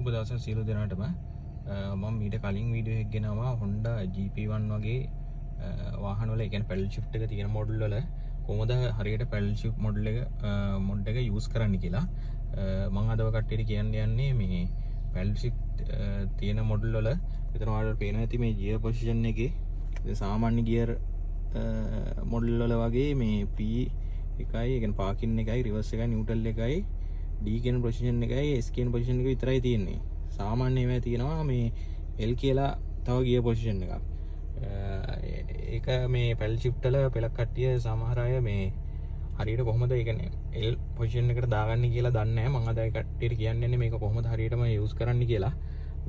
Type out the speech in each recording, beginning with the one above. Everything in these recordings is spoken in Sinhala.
සුබ දවසක් සියලු දෙනාටම. මම ඊට කලින් වීඩියෝ එකක් ගෙනාවා Honda GP1 වගේ වාහන වල, ඒ කියන්නේ පැඩල් shift එක තියෙන මොඩල් වල කොහොමද හරියට පැඩල් shift මොඩ් එක යූස් කරන්න කියලා. මම අද ඔය කට්ටියට කියන්න යන්නේ මේ පැඩල් shift තියෙන මොඩල් වල විතර ඔයාලට පේනවා ඇති මේ ගියර් පොසිෂන් එකේ සාමාන්‍ය ගියර් මොඩල් වල වගේ මේ P එකයි, ඒ කියන්නේ පාකින් එකයි, රිවර්ස් එකයි, නියුට්‍රල් එකයි, D කියන පොසිෂන් එකයි, S කියන පොසිෂන් එක විතරයි තියෙන්නේ. සාමාන්‍ය ඒවා තියෙනවා මේ L කියලා තව ගියර් පොසිෂන් එකක්. ඒක මේ පැඩල් shift වල පෙලක් කට්ටිය සමහර අය මේ හරියට කොහොමද ඒ කියන්නේ L පොසිෂන් එකට දාගන්නේ කියලා දන්නේ නැහැ. මම අද ඒ කට්ටියට කියන්නේ මේක කොහොමද හරියටම යූස් කරන්න කියලා.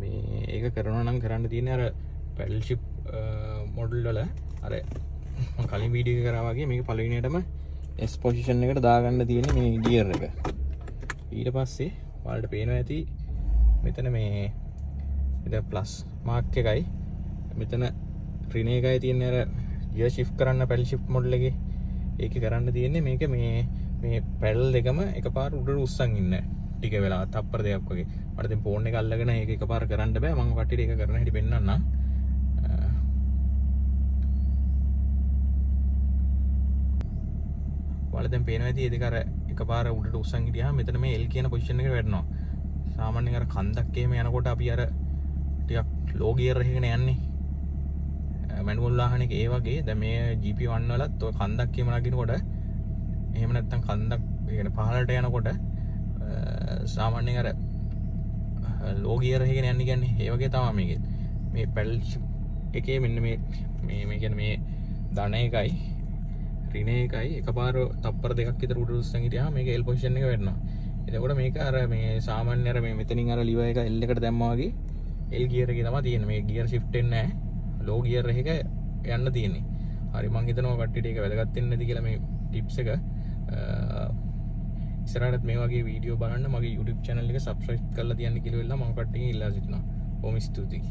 මේ ඒක කරනවා නම් කරන්න තියෙන්නේ අර පැඩල් shift මොඩල් වල අර මම කලින් වීඩියෝ එක කරා වගේ මේක පළවෙනියටම S පොසිෂන් එකට දාගන්න තියෙන්නේ මේ ගියර් එක. ඊට පස්සේ ඔයාලට පේනවා ඇති මෙතන මේ මෙතන ප්ලස් මාක් එකයි මෙතන ඍණ එකයි තියෙන්නේ අර ගියර් shift කරන්න පැඩල් shift මොඩල් එකේ. ඒක කරන්න තියෙන්නේ මේක මේ පැඩල් දෙකම එකපාර උඩට උස්සන් ඉන්න ටික වෙලා තප්පර දෙකක් වගේ. මට දැන් ෆෝන් එක අල්ලගෙන ඒක එකපාර කරන්න බෑ. මම කට්ටියට ඒක කරන හැටි පෙන්නන්නම්. ඔයාලා දැන් පේනවා ඇති ඒ දෙක අර එකපාර උඩට උස්සන් ගියාම මෙතන මේ L කියන පොසිෂන් එකට වැටෙනවා. සාමාන්‍යයෙන් අර කන්දක් එහෙම යනකොට අපි අර ටිකක් ලෝ ගියර් එකකින් යන්නේ. මැනුවල් වාහනයක ඒ වගේ දැන් මේ GP1 වලත් ඔය කන්දක් එහෙම නගිනකොට එහෙම නැත්නම් කන්දක් ඒ කියන්නේ පහළට යනකොට සාමාන්‍යයෙන් අර ලෝ ගියර් එකකින් යන්නේ කියන්නේ ඒ වගේ තමයි මේකේ. මේ පැඩල් එකේ මෙන්න මේ කියන්නේ මේ ධන එකයි ඍණ එකයි එකපාර තප්පර දෙකක් විතර උඩ උස්සන් හිටියාම මේක L පොසිෂන් එක වෙනවා. එතකොට මේක අර මේ සාමාන්‍ය අර මේ මෙතනින් අර ලිවර් එක L එකට දැම්මා වගේ L ගියර් එකේ තමයි තියෙන්නේ. මේ ගියර් shift වෙන්නේ නැහැ. ලෝ ගියර් එක යන්න තියෙන්නේ. හරි, මම හිතනවා කට්ටියට ඒක වැදගත් වෙන්නේ නැති කියලා මේ ටිප්ස් එක. ඉස්සරහට මේ වගේ වීඩියෝ බලන්න මගේ YouTube channel එක subscribe කරලා තියන්න කියලා මම කට්ටියගෙන් ඉල්ලා සිටිනවා. බොහොම ස්තුතියි.